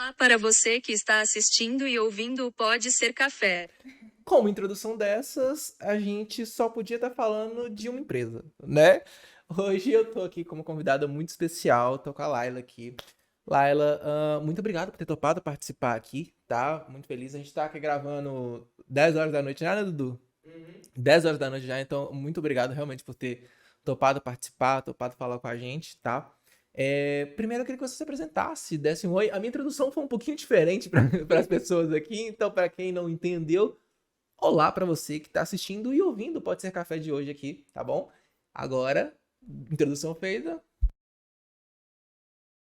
Olá para você que está assistindo e ouvindo o Pode Ser Café. Com uma introdução dessas, a gente só podia estar falando de uma empresa, né? Hoje eu tô aqui como convidada muito especial, tô com a Laila aqui. Laila, muito obrigado por ter topado participar aqui, tá? Muito feliz. A gente tá aqui gravando 10 horas da noite já, né, Dudu? 10 horas da noite já, então muito obrigado realmente por ter topado participar, topado falar com a gente, tá? Primeiro eu queria que você se apresentasse, desse um oi. A minha introdução foi um pouquinho diferente para as pessoas aqui, então para quem não entendeu, olá para você que está assistindo e ouvindo o Pode Ser Café de hoje aqui, tá bom? Agora, introdução feita.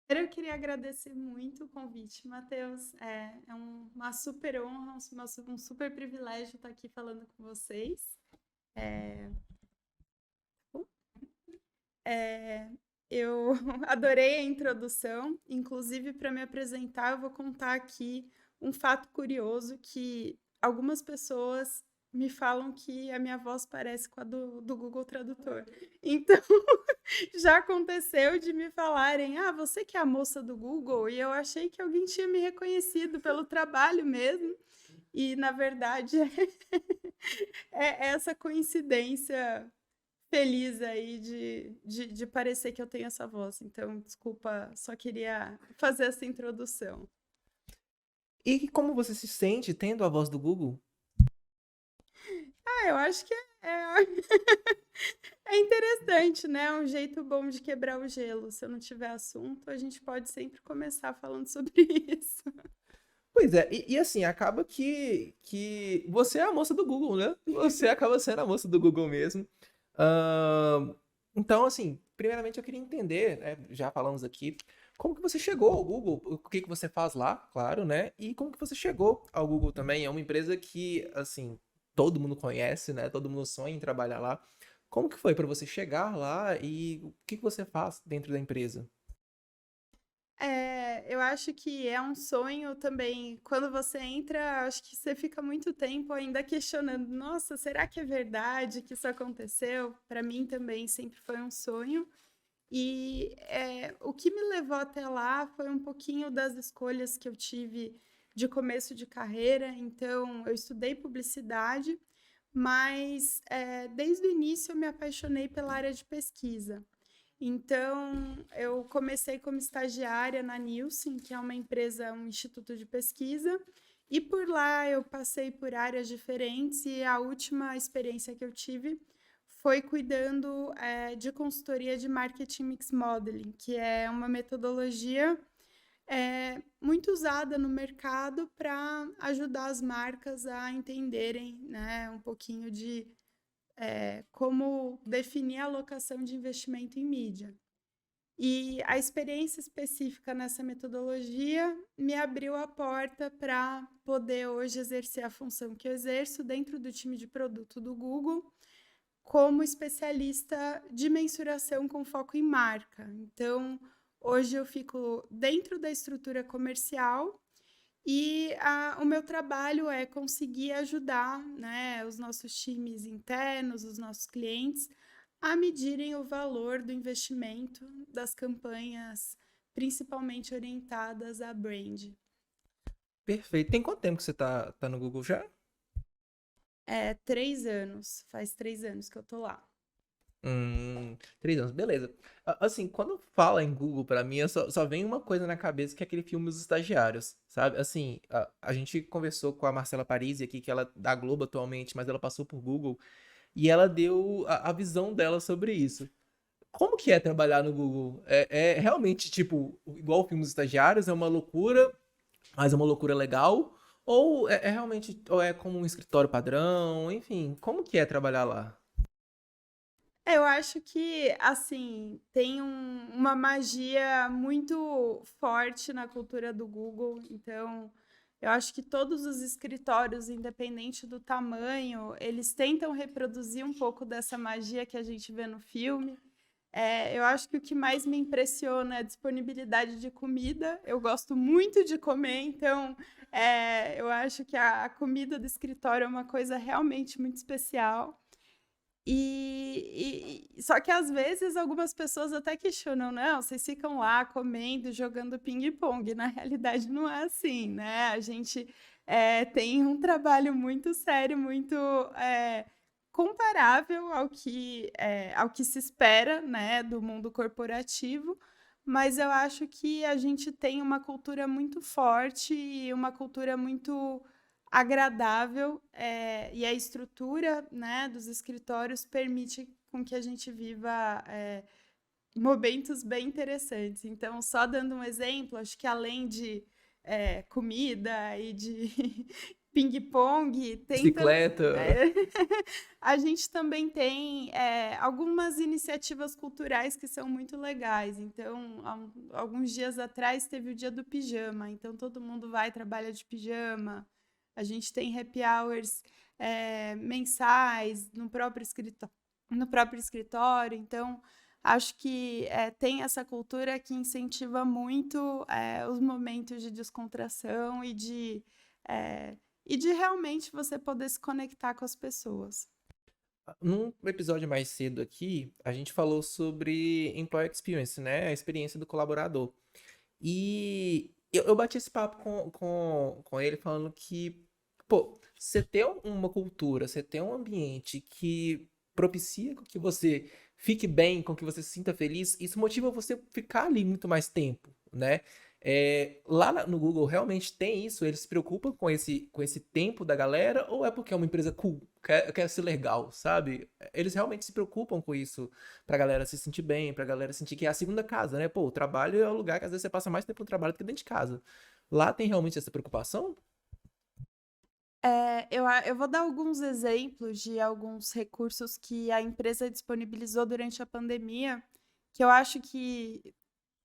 Primeiro, eu queria agradecer muito o convite, Matheus. É uma super honra, um super privilégio estar aqui falando com vocês. É, eu adorei a introdução. Inclusive, para me apresentar, eu vou contar aqui um fato curioso que algumas pessoas me falam que a minha voz parece com a do Google Tradutor. Então, já aconteceu de me falarem: ah, você que é a moça do Google? E eu achei que alguém tinha me reconhecido pelo trabalho mesmo. E, na verdade, é essa coincidência feliz aí de parecer que eu tenho essa voz. Então, desculpa, só queria fazer essa introdução. E como você se sente tendo a voz do Google? Ah, eu acho que é interessante, né? É um jeito bom de quebrar o gelo. Se eu não tiver assunto, a gente pode sempre começar falando sobre isso. Pois é, e assim, acaba que você é a moça do Google, né? Você acaba sendo a moça do Google mesmo. Ahn, então, assim, primeiramente eu queria entender, né, já falamos aqui, como que você chegou ao Google, o que que você faz lá, claro, né? E como que você chegou ao Google também. É uma empresa que, assim, todo mundo conhece, né? Todo mundo sonha em trabalhar lá. Como que foi para você chegar lá e o que que você faz dentro da empresa? Eu acho que é um sonho também. Quando você entra, acho que você fica muito tempo ainda questionando: nossa, será que é verdade que isso aconteceu? Para mim também sempre foi um sonho. E o que me levou até lá foi um pouquinho das escolhas que eu tive de começo de carreira. Então, eu estudei publicidade, mas desde o início eu me apaixonei pela área de pesquisa. Então, eu comecei como estagiária na Nielsen, que é uma empresa, um instituto de pesquisa, e por lá eu passei por áreas diferentes e a última experiência que eu tive foi cuidando de consultoria de marketing mix modeling, que é uma metodologia muito usada no mercado para ajudar as marcas a entenderem, né, um pouquinho de como definir a alocação de investimento em mídia. E a experiência específica nessa metodologia me abriu a porta para poder hoje exercer a função que eu exerço dentro do time de produto do Google, como especialista de mensuração com foco em marca. Então, hoje eu fico dentro da estrutura comercial e o meu trabalho é conseguir ajudar, né, os nossos times internos, os nossos clientes, a medirem o valor do investimento das campanhas, principalmente orientadas a brand. Perfeito. Tem quanto tempo que você tá no Google já? 3 anos, faz 3 anos que eu tô lá. 3 anos, beleza. Assim, quando fala em Google, pra mim, só vem uma coisa na cabeça, que é aquele filme Os Estagiários, sabe? Assim, a gente conversou com a Marcela Parisi aqui, que ela é da Globo atualmente, mas ela passou por Google, e ela deu a visão dela sobre isso. Como que é trabalhar no Google? É realmente, tipo, igual o filme Os Estagiários, é uma loucura, mas é uma loucura legal? Ou é realmente, ou é como um escritório padrão? Enfim, como que é trabalhar lá? Eu acho que, assim, tem uma magia muito forte na cultura do Google. Então, eu acho que todos os escritórios, independente do tamanho, eles tentam reproduzir um pouco dessa magia que a gente vê no filme. Eu acho que o que mais me impressiona é a disponibilidade de comida. Eu gosto muito de comer, então eu acho que a comida do escritório é uma coisa realmente muito especial. Só que às vezes algumas pessoas até questionam, não, vocês ficam lá comendo, jogando ping-pong. Na realidade não é assim, né? A gente tem um trabalho muito sério, muito comparável ao que se espera, né, do mundo corporativo, mas eu acho que a gente tem uma cultura muito forte e uma cultura muito agradável, e a estrutura, né, dos escritórios permite com que a gente viva momentos bem interessantes. Então, só dando um exemplo, acho que além de comida e de ping-pong, Bicicleta. a gente também tem algumas iniciativas culturais que são muito legais. Então, alguns dias atrás teve o dia do pijama, então todo mundo vai trabalha de pijama. A gente tem happy hours mensais no próprio escritório. Então, acho que tem essa cultura que incentiva muito os momentos de descontração e de realmente você poder se conectar com as pessoas. Num episódio mais cedo aqui, a gente falou sobre Employee Experience, né? A experiência do colaborador. E eu bati esse papo com ele falando que, pô, você ter uma cultura, você ter um ambiente que propicia com que você fique bem, com que você se sinta feliz, isso motiva você ficar ali muito mais tempo, né? Lá no Google realmente tem isso? Eles se preocupam com esse tempo da galera? Ou é porque é uma empresa cool, quer ser legal, sabe? Eles realmente se preocupam com isso pra galera se sentir bem, pra galera sentir que é a segunda casa, né? Pô, o trabalho é o lugar que às vezes você passa mais tempo no trabalho do que dentro de casa. Lá tem realmente essa preocupação? Eu vou dar alguns exemplos de alguns recursos que a empresa disponibilizou durante a pandemia, que eu acho que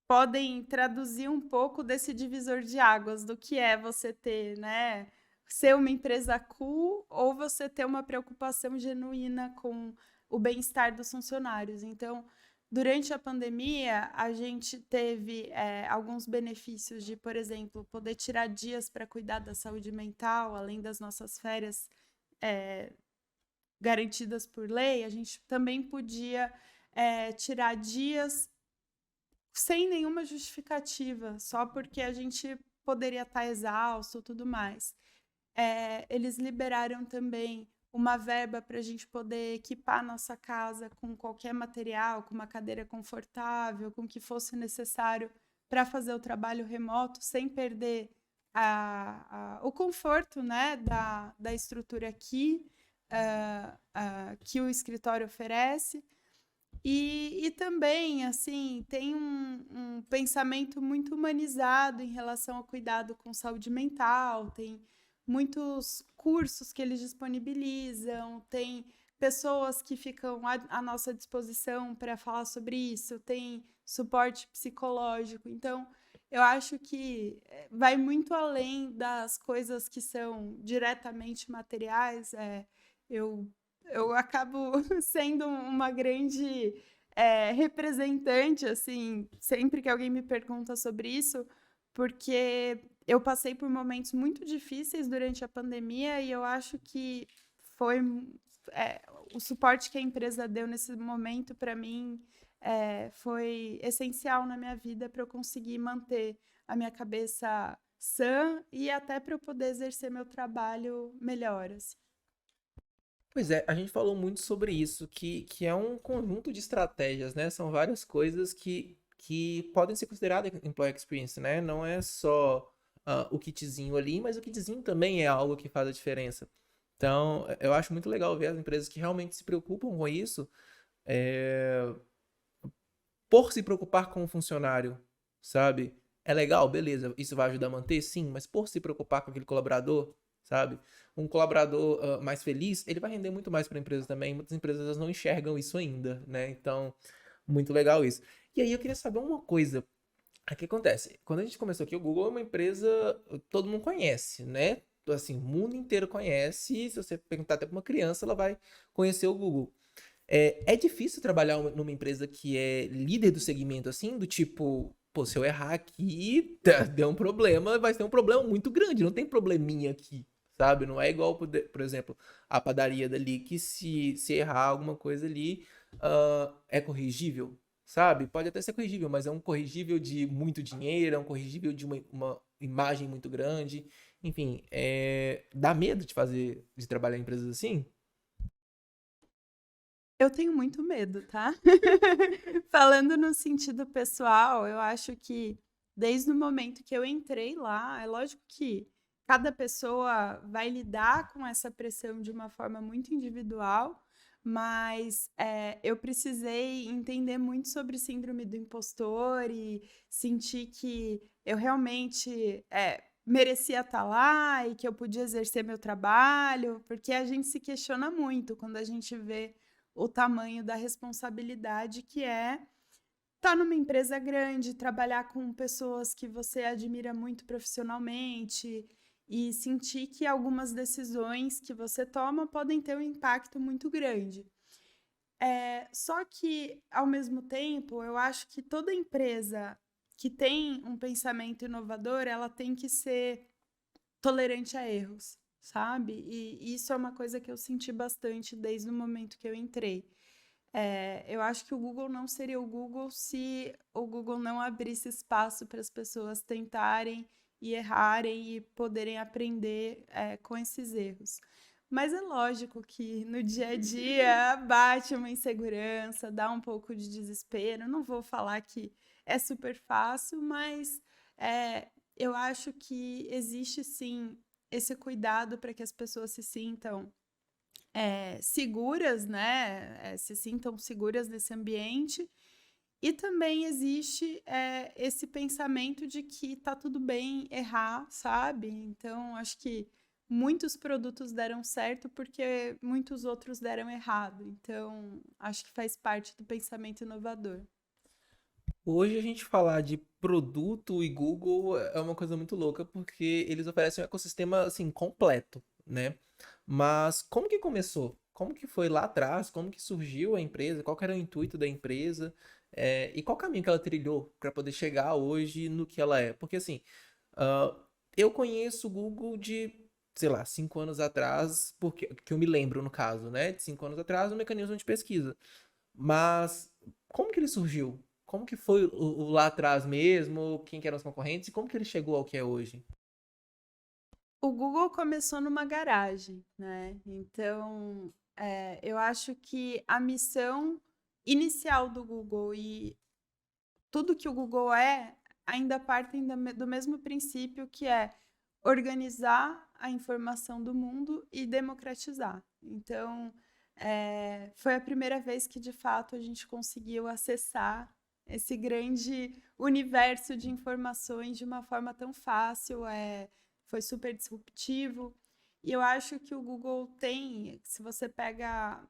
podem traduzir um pouco desse divisor de águas, do que é você ter, né, ser uma empresa cool ou você ter uma preocupação genuína com o bem-estar dos funcionários. Então, durante a pandemia, a gente teve alguns benefícios de, por exemplo, poder tirar dias para cuidar da saúde mental, além das nossas férias garantidas por lei, a gente também podia tirar dias sem nenhuma justificativa, só porque a gente poderia estar exausto e tudo mais. Eles liberaram também uma verba para a gente poder equipar nossa casa com qualquer material, com uma cadeira confortável, com o que fosse necessário para fazer o trabalho remoto, sem perder o conforto, né, da estrutura aqui, que o escritório oferece. E também, assim, tem um pensamento muito humanizado em relação ao cuidado com saúde mental, tem muitos cursos que eles disponibilizam, tem pessoas que ficam à nossa disposição para falar sobre isso, tem suporte psicológico. Então, eu acho que vai muito além das coisas que são diretamente materiais. Eu eu acabo sendo uma grande representante, assim, sempre que alguém me pergunta sobre isso, porque eu passei por momentos muito difíceis durante a pandemia e eu acho que foi o suporte que a empresa deu nesse momento para mim foi essencial na minha vida para eu conseguir manter a minha cabeça sã e até para eu poder exercer meu trabalho melhor, assim. Pois é, a gente falou muito sobre isso, que é um conjunto de estratégias, né? São várias coisas que podem ser consideradas Employee Experience, né? Não é só o kitzinho ali, mas o kitzinho também é algo que faz a diferença. Então, eu acho muito legal ver as empresas que realmente se preocupam com isso, é, por se preocupar com o funcionário, sabe? É legal, beleza, isso vai ajudar a manter, sim, mas por se preocupar com aquele colaborador, sabe? Um colaborador mais feliz, ele vai render muito mais para a empresa também. Muitas empresas elas não enxergam isso ainda, né? Então, muito legal isso. E aí eu queria saber uma coisa. O que acontece? Quando a gente começou aqui, o Google é uma empresa todo mundo conhece, né? Assim, o mundo inteiro conhece. Se você perguntar até para uma criança, ela vai conhecer o Google. É difícil trabalhar numa empresa que é líder do segmento, assim, do tipo, pô, se eu errar aqui, deu um problema, vai ser um problema muito grande, não tem probleminha aqui, sabe? Não é igual, por exemplo, a padaria dali, que se errar alguma coisa ali, é corrigível, sabe? Pode até ser corrigível, mas é um corrigível de muito dinheiro, é um corrigível de uma imagem muito grande. Enfim, dá medo de de trabalhar em empresas assim? Eu tenho muito medo, tá? Falando no sentido pessoal, eu acho que desde o momento que eu entrei lá, é lógico que cada pessoa vai lidar com essa pressão de uma forma muito individual, mas eu precisei entender muito sobre síndrome do impostor e sentir que eu realmente merecia estar lá e que eu podia exercer meu trabalho, porque a gente se questiona muito quando a gente vê o tamanho da responsabilidade que é estar numa empresa grande, trabalhar com pessoas que você admira muito profissionalmente e sentir que algumas decisões que você toma podem ter um impacto muito grande. Só que, ao mesmo tempo, eu acho que toda empresa que tem um pensamento inovador, ela tem que ser tolerante a erros, sabe? E isso é uma coisa que eu senti bastante desde o momento que eu entrei. Eu acho que o Google não seria o Google se o Google não abrisse espaço para as pessoas tentarem e errarem e poderem aprender com esses erros. Mas é lógico que no dia a dia bate uma insegurança, dá um pouco de desespero. Não vou falar que é super fácil, mas é, eu acho que existe sim esse cuidado para que as pessoas se sintam seguras, né? Se sintam seguras nesse ambiente. E também existe esse pensamento de que tá tudo bem errar, sabe? Então, acho que muitos produtos deram certo porque muitos outros deram errado. Então, acho que faz parte do pensamento inovador. Hoje a gente falar de produto e Google é uma coisa muito louca porque eles oferecem um ecossistema assim completo, né? Mas como que começou? Como que foi lá atrás? Como que surgiu a empresa? Qual que era o intuito da empresa? E qual caminho que ela trilhou para poder chegar hoje no que ela é? Porque assim, ah, eu conheço o Google de, sei lá, 5 anos atrás, porque que eu me lembro no caso, né? De 5 anos atrás, um mecanismo de pesquisa. Mas como que ele surgiu? Como que foi o lá atrás mesmo? Quem que eram os concorrentes? E como que ele chegou ao que é hoje? O Google começou numa garagem, né? Então, eu acho que a missão inicial do Google e tudo que o Google ainda partem do mesmo princípio que é organizar a informação do mundo e democratizar. Então, foi a primeira vez que, de fato, a gente conseguiu acessar esse grande universo de informações de uma forma tão fácil, foi super disruptivo. E eu acho que o Google tem, se você pega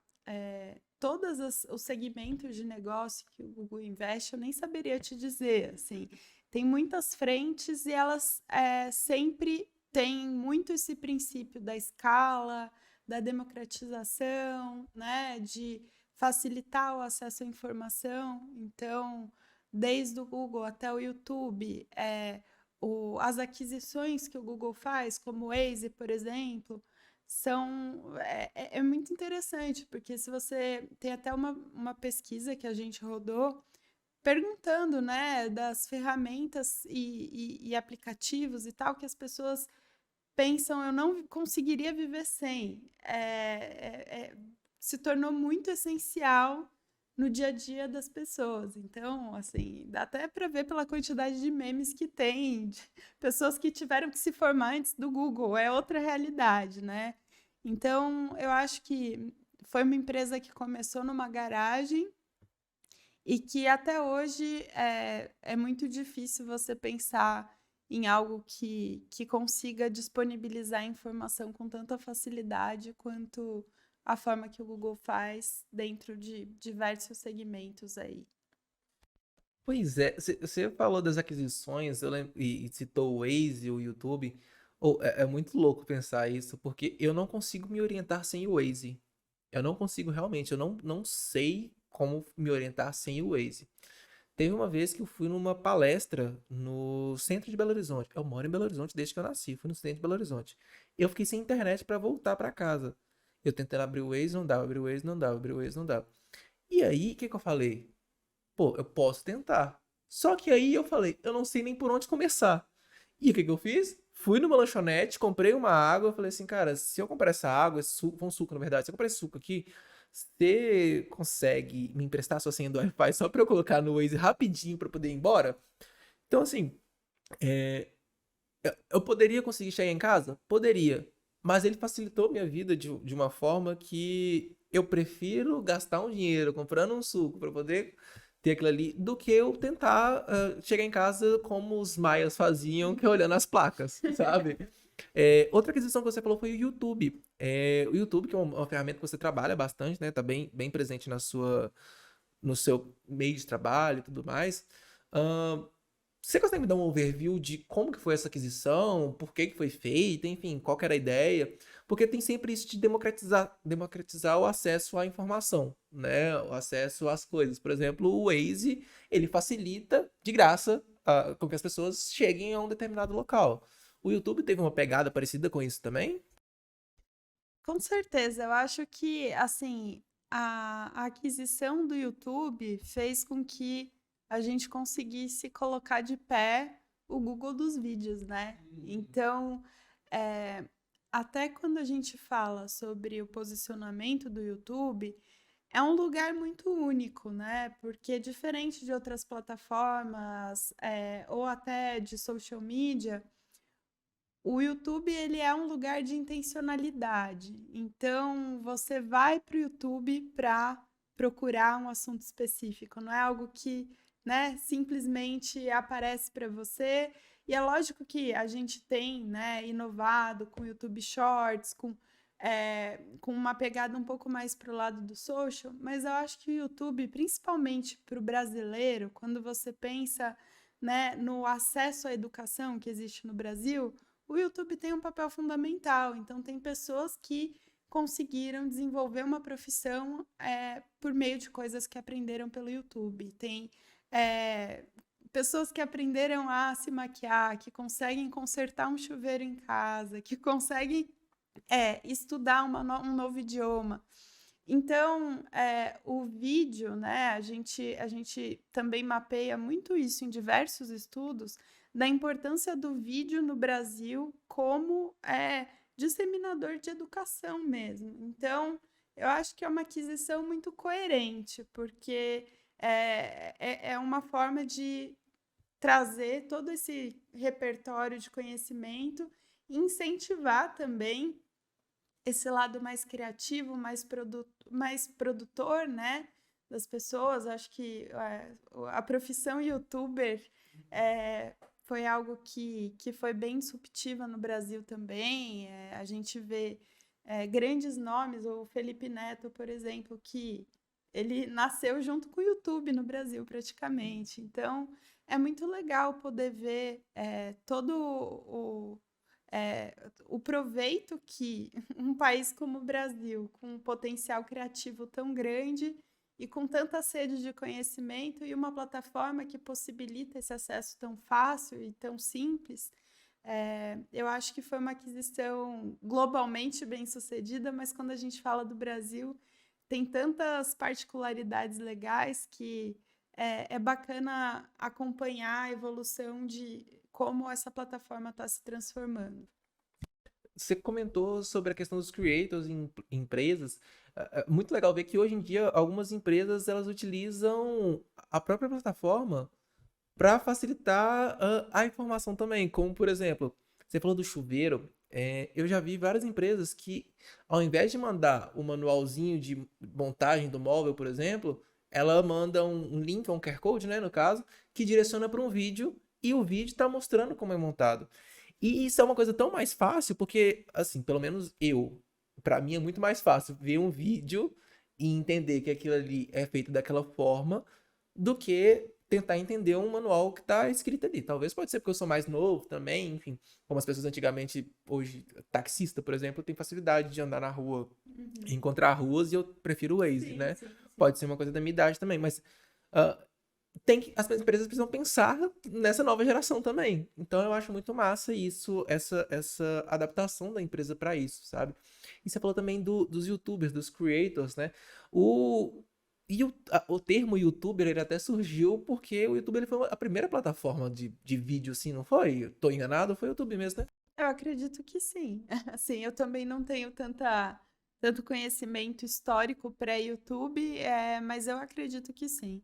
todos os segmentos de negócio que o Google investe, eu nem saberia te dizer, assim, tem muitas frentes e elas sempre têm muito esse princípio da escala, da democratização, né, de facilitar o acesso à informação. Então, desde o Google até o YouTube, as aquisições que o Google faz, como o Waze, por exemplo, é muito interessante, porque se você tem até uma pesquisa que a gente rodou perguntando, né, das ferramentas e aplicativos e tal, que as pessoas pensam, eu não conseguiria viver sem. Se tornou muito essencial no dia a dia das pessoas. Então, assim, dá até para ver pela quantidade de memes que tem, de pessoas que tiveram que se formar antes do Google, é outra realidade, né? Então, eu acho que foi uma empresa que começou numa garagem e que até hoje é muito difícil você pensar em algo que consiga disponibilizar informação com tanta facilidade quanto a forma que o Google faz dentro de diversos segmentos aí. Pois é, você falou das aquisições, e citou o Waze, o YouTube. É muito louco pensar isso, porque eu não consigo me orientar sem o Waze. Eu não consigo realmente, eu não sei como me orientar sem o Waze. Teve uma vez que eu fui numa palestra no centro de Belo Horizonte. Eu moro em Belo Horizonte desde que eu nasci, fui no centro de Belo Horizonte. Eu fiquei sem internet pra voltar pra casa. Eu tentando abrir o Waze, não dava, abrir o Waze, não dava, abrir o Waze, não dava. E aí, o que que eu falei? Pô, eu posso tentar. Só que aí eu falei, eu não sei nem por onde começar. E o que que eu fiz? Fui numa lanchonete, comprei uma água, falei assim, cara, se eu comprar essa água, esse suco, foi um suco na verdade, se eu comprar esse suco aqui, você consegue me emprestar sua senha do Wi-Fi só pra eu colocar no Waze rapidinho pra poder ir embora? Então, assim, é, eu poderia conseguir chegar em casa? Poderia. Mas ele facilitou minha vida de uma forma que eu prefiro gastar um dinheiro comprando um suco para poder ter aquilo ali do que eu tentar chegar em casa como os maias faziam, que é olhando as placas, sabe? Outra aquisição que você falou foi o YouTube. O YouTube, que é uma ferramenta que você trabalha bastante, né? Tá bem presente no seu meio de trabalho e tudo mais. Ahn, Você consegue me dar um overview de como que foi essa aquisição, por que que foi feita, enfim, qual que era a ideia? Porque tem sempre isso de democratizar o acesso à informação, né? O acesso às coisas. Por exemplo, o Waze, ele facilita de graça com que as pessoas cheguem a um determinado local. O YouTube teve uma pegada parecida com isso também? Com certeza, eu acho que, assim, a aquisição do YouTube fez com que a gente conseguisse colocar de pé o Google dos vídeos, né? Então, eh, até quando a gente fala sobre o posicionamento do YouTube, é um lugar muito único, né? Porque diferente de outras plataformas, ou até de social media, o YouTube ele é um lugar de intencionalidade. Então, você vai para o YouTube para procurar um assunto específico, não é algo que, né, simplesmente aparece para você. E é lógico que a gente tem, né, inovado com o YouTube Shorts, com uma pegada um pouco mais para o lado do social, mas eu acho que o YouTube, principalmente para o brasileiro, quando você pensa, né, no acesso à educação que existe no Brasil, o YouTube tem um papel fundamental. Então, tem pessoas que conseguiram desenvolver uma profissão por meio de coisas que aprenderam pelo YouTube. Tem é, pessoas que aprenderam a se maquiar, que conseguem consertar um chuveiro em casa, que conseguem estudar um novo idioma. Então, o vídeo, né, a gente também mapeia muito isso em diversos estudos, da importância do vídeo no Brasil como disseminador de educação mesmo. Então, eu acho que é uma aquisição muito coerente, porque é uma forma de trazer todo esse repertório de conhecimento e incentivar também esse lado mais criativo, mais produtor, né, das pessoas. Acho que a profissão youtuber foi algo que foi bem disruptiva no Brasil também. A gente vê grandes nomes, o Felipe Neto, por exemplo, que ele nasceu junto com o YouTube no Brasil, praticamente. Então, é muito legal poder ver todo o proveito que um país como o Brasil, com um potencial criativo tão grande e com tanta sede de conhecimento e uma plataforma que possibilita esse acesso tão fácil e tão simples, eu acho que foi uma aquisição globalmente bem sucedida, mas quando a gente fala do Brasil, tem tantas particularidades legais que é bacana acompanhar a evolução de como essa plataforma está se transformando. Você comentou sobre a questão dos creators em empresas. Muito legal ver que hoje em dia algumas empresas elas utilizam a própria plataforma para facilitar a informação também. Como, por exemplo, você falou do chuveiro. Eu já vi várias empresas que, ao invés de mandar o manualzinho de montagem do móvel, por exemplo, ela manda um link, um QR Code, né, no caso, que direciona para um vídeo e o vídeo está mostrando como é montado. E isso é uma coisa tão mais fácil, porque, assim, pelo menos pra mim é muito mais fácil ver um vídeo e entender que aquilo ali é feito daquela forma do que tentar entender um manual que tá escrito ali. Talvez pode ser porque eu sou mais novo também, enfim, como as pessoas antigamente, hoje, taxista, por exemplo, tem facilidade de andar na rua, encontrar ruas e eu prefiro o Waze, Sim, né? sim, sim. Pode ser uma coisa da minha idade também, mas ah, as empresas precisam pensar nessa nova geração também. Então eu acho muito massa isso, essa adaptação da empresa para isso, sabe? E você falou também dos YouTubers, dos creators, né? O, o termo YouTuber, ele até surgiu porque o YouTube ele foi a primeira plataforma de vídeo, assim, não foi? Eu tô enganado? Foi o YouTube mesmo, né? Eu acredito que sim. Assim, eu também não tenho tanto conhecimento histórico pré-YouTube, mas eu acredito que sim.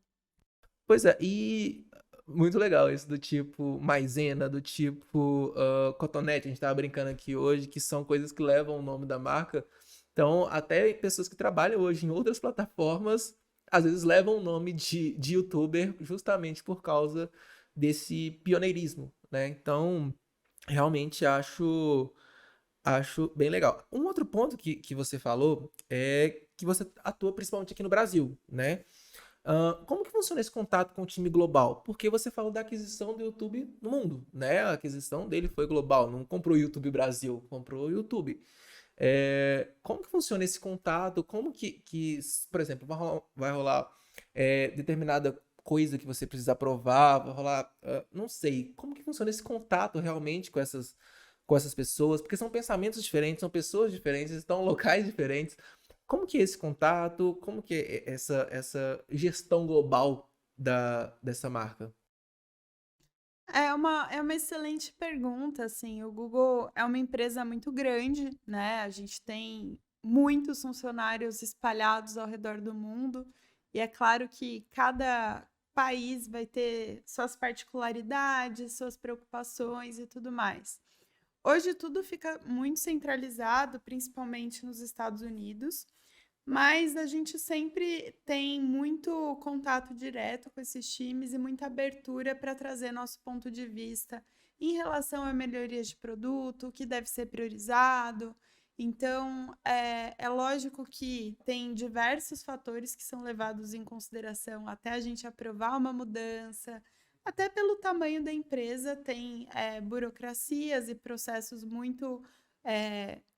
Pois é, e muito legal isso do tipo maisena, do tipo cotonete, a gente tava brincando aqui hoje, que são coisas que levam o nome da marca. Então, até pessoas que trabalham hoje em outras plataformas, às vezes levam o nome de youtuber justamente por causa desse pioneirismo, né? Então, realmente acho bem legal. Um outro ponto que você falou é que você atua principalmente aqui no Brasil, né? Como que funciona esse contato com o time global? Porque você falou da aquisição do YouTube no mundo, né? A aquisição dele foi global, não comprou o YouTube Brasil, comprou o YouTube. Como que funciona esse contato? Como por exemplo, vai rolar determinada coisa que você precisa aprovar, vai rolar, não sei, como que funciona esse contato realmente com essas pessoas? Porque são pensamentos diferentes, são pessoas diferentes, estão em locais diferentes. Como que é esse contato? Como que é essa gestão global dessa marca? É uma excelente pergunta, assim, o Google é uma empresa muito grande, né? A gente tem muitos funcionários espalhados ao redor do mundo, e é claro que cada país vai ter suas particularidades, suas preocupações e tudo mais. Hoje tudo fica muito centralizado, principalmente nos Estados Unidos, mas a gente sempre tem muito contato direto com esses times e muita abertura para trazer nosso ponto de vista em relação a melhorias de produto, o que deve ser priorizado. Então, é lógico que tem diversos fatores que são levados em consideração até a gente aprovar uma mudança, até pelo tamanho da empresa, tem burocracias e processos muito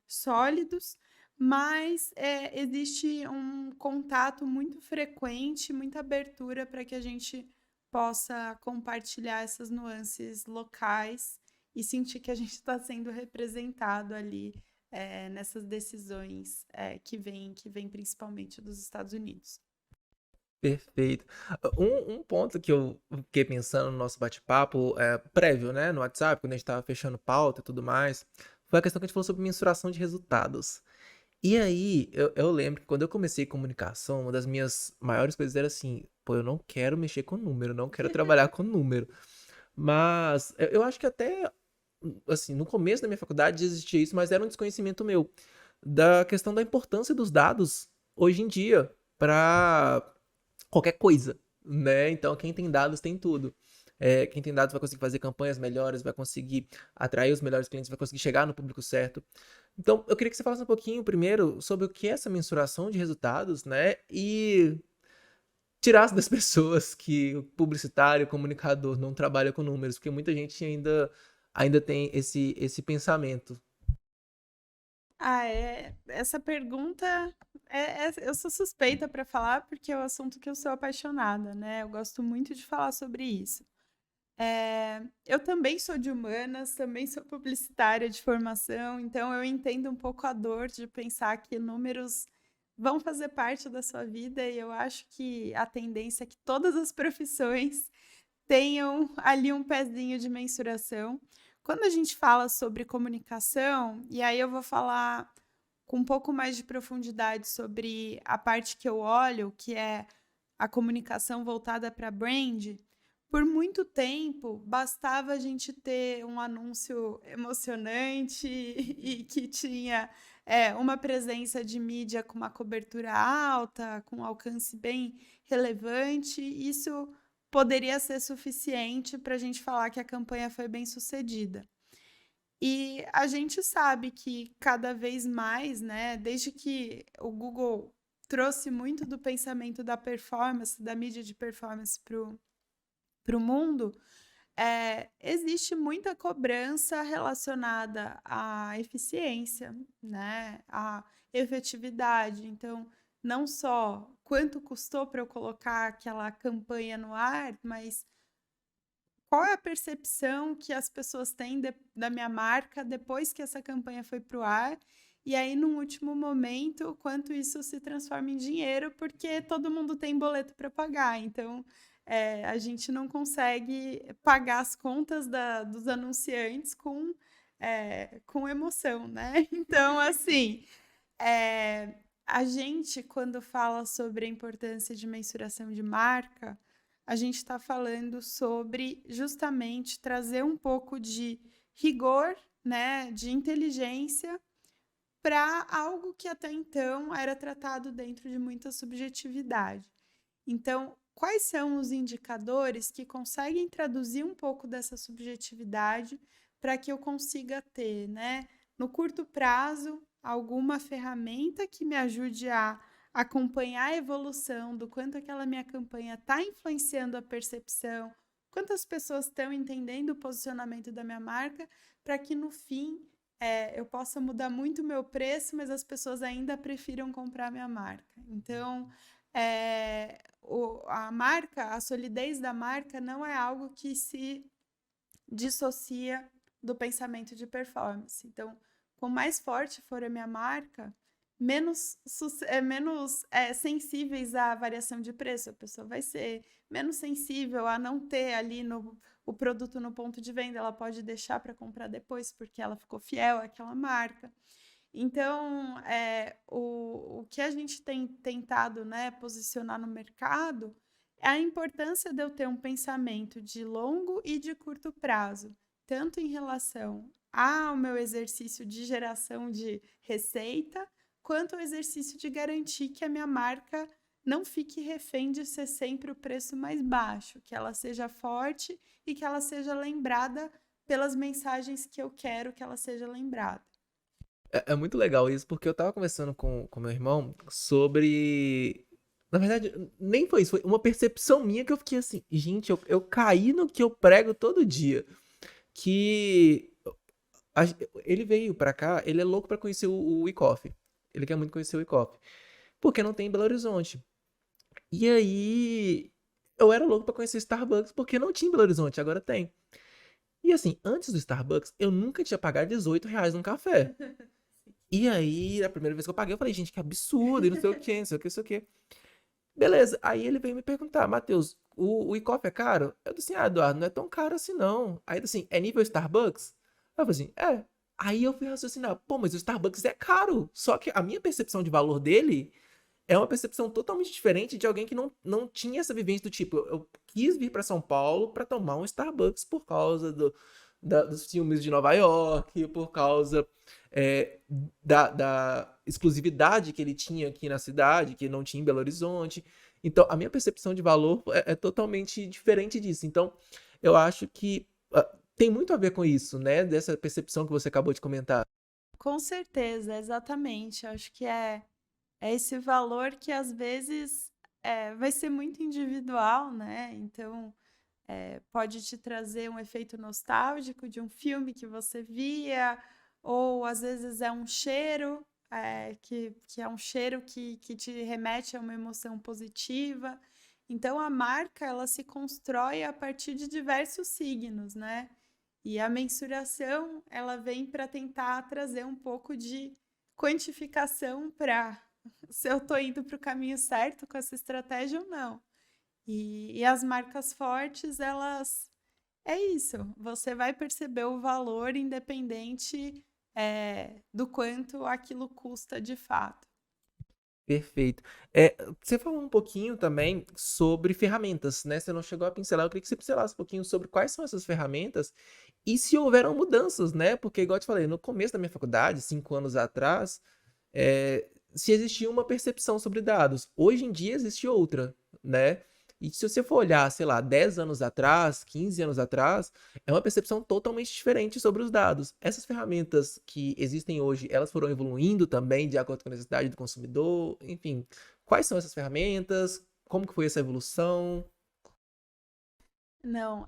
sólidos, mas existe um contato muito frequente, muita abertura para que a gente possa compartilhar essas nuances locais e sentir que a gente está sendo representado ali nessas decisões que vêm principalmente dos Estados Unidos. Perfeito. Um ponto que eu fiquei pensando no nosso bate-papo prévio, né, no WhatsApp, quando a gente estava fechando pauta e tudo mais, foi a questão que a gente falou sobre mensuração de resultados. E aí, eu lembro que quando eu comecei comunicação, uma das minhas maiores coisas era assim, pô, eu não quero mexer com número, não quero trabalhar com número. Mas eu acho que até, assim, no começo da minha faculdade existia isso, mas era um desconhecimento meu, da questão da importância dos dados hoje em dia para qualquer coisa, né? Então, quem tem dados tem tudo. Quem tem dados vai conseguir fazer campanhas melhores, vai conseguir atrair os melhores clientes, vai conseguir chegar no público certo. Então, eu queria que você falasse um pouquinho primeiro sobre o que é essa mensuração de resultados, né? E tirasse das pessoas que o publicitário, o comunicador não trabalha com números, porque muita gente ainda tem esse pensamento. Essa pergunta eu sou suspeita para falar porque é o assunto que eu sou apaixonada, né? Eu gosto muito de falar sobre isso. Eu também sou de humanas, também sou publicitária de formação, então eu entendo um pouco a dor de pensar que números vão fazer parte da sua vida e eu acho que a tendência é que todas as profissões tenham ali um pezinho de mensuração. Quando a gente fala sobre comunicação, e aí eu vou falar com um pouco mais de profundidade sobre a parte que eu olho, que é a comunicação voltada para brand, por muito tempo bastava a gente ter um anúncio emocionante e que tinha uma presença de mídia com uma cobertura alta, com um alcance bem relevante. Isso poderia ser suficiente para a gente falar que a campanha foi bem sucedida. E a gente sabe que cada vez mais, né, desde que o Google trouxe muito do pensamento da performance, da mídia de performance para o mundo, existe muita cobrança relacionada à eficiência, né, à efetividade. Então, não só quanto custou para eu colocar aquela campanha no ar, mas qual é a percepção que as pessoas têm da minha marca depois que essa campanha foi para o ar? E aí, num último momento, quanto isso se transforma em dinheiro, porque todo mundo tem boleto para pagar. Então, a gente não consegue pagar as contas dos anunciantes com emoção, né? Então, assim, a gente, quando fala sobre a importância de mensuração de marca, a gente está falando sobre justamente trazer um pouco de rigor, né, de inteligência para algo que até então era tratado dentro de muita subjetividade. Então, quais são os indicadores que conseguem traduzir um pouco dessa subjetividade para que eu consiga ter, né, no curto prazo, alguma ferramenta que me ajude a acompanhar a evolução do quanto aquela minha campanha está influenciando a percepção, quantas pessoas estão entendendo o posicionamento da minha marca, para que no fim eu possa mudar muito o meu preço, mas as pessoas ainda prefiram comprar minha marca. Então, a marca, a solidez da marca não é algo que se dissocia do pensamento de performance. Então, quanto mais forte for a minha marca, menos sensíveis à variação de preço. A pessoa vai ser menos sensível a não ter ali o produto no ponto de venda. Ela pode deixar para comprar depois, porque ela ficou fiel àquela marca. Então, o que a gente tem tentado, né, posicionar no mercado é a importância de eu ter um pensamento de longo e de curto prazo, tanto em relação ao meu exercício de geração de receita, quanto ao exercício de garantir que a minha marca não fique refém de ser sempre o preço mais baixo, que ela seja forte e que ela seja lembrada pelas mensagens que eu quero que ela seja lembrada. É muito legal isso, porque eu tava conversando com meu irmão sobre. Na verdade, nem foi isso, foi uma percepção minha que eu fiquei assim, gente, eu caí no que eu prego todo dia. Que a- ele veio pra cá, ele é louco pra conhecer o Wyckoff. Ele quer muito conhecer o Wyckoff. Porque não tem em Belo Horizonte. E aí, eu era louco pra conhecer o Starbucks, porque não tinha em Belo Horizonte, agora tem. E assim, antes do Starbucks, eu nunca tinha pagado R$ 18 num café. E aí, a primeira vez que eu paguei, eu falei, gente, que absurdo, e não sei o que, não sei o que, não sei o que. Beleza, aí ele veio me perguntar, Matheus, o e-coffee é caro? Eu disse assim, Eduardo, não é tão caro assim não. Aí ele disse assim, é nível Starbucks? Eu falei assim, é. Aí eu fui raciocinar, pô, mas o Starbucks é caro. Só que a minha percepção de valor dele é uma percepção totalmente diferente de alguém que não tinha essa vivência do tipo, eu quis vir para São Paulo para tomar um Starbucks por causa dos filmes de Nova York, por causa é, da exclusividade que ele tinha aqui na cidade, que não tinha em Belo Horizonte. Então, a minha percepção de valor é totalmente diferente disso. Então, eu acho que tem muito a ver com isso, né? Dessa percepção que você acabou de comentar. Com certeza, exatamente. Acho que é esse valor que às vezes vai ser muito individual, né? Então, pode te trazer um efeito nostálgico de um filme que você via, ou às vezes é um cheiro, que é um cheiro que te remete a uma emoção positiva. Então, a marca, ela se constrói a partir de diversos signos, né? E a mensuração, ela vem para tentar trazer um pouco de quantificação para se eu estou indo para o caminho certo com essa estratégia ou não. E as marcas fortes, elas. É isso, você vai perceber o valor independente do quanto aquilo custa de fato. Perfeito. Você falou um pouquinho também sobre ferramentas, né? Você não chegou a pincelar. Eu queria que você pincelasse um pouquinho sobre quais são essas ferramentas e se houveram mudanças, né? Porque, igual eu te falei, no começo da minha faculdade, 5 anos atrás, se existia uma percepção sobre dados. Hoje em dia existe outra, né? E se você for olhar, sei lá, 10 anos atrás, 15 anos atrás, é uma percepção totalmente diferente sobre os dados. Essas ferramentas que existem hoje, elas foram evoluindo também de acordo com a necessidade do consumidor, enfim. Quais são essas ferramentas? Como que foi essa evolução? Não,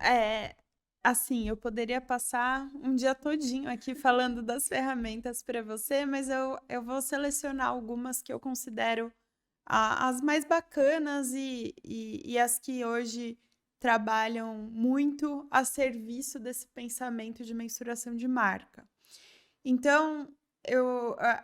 assim, eu poderia passar um dia todinho aqui falando das ferramentas para você, mas eu vou selecionar algumas que eu considero As mais bacanas e as que hoje trabalham muito a serviço desse pensamento de mensuração de marca. Então,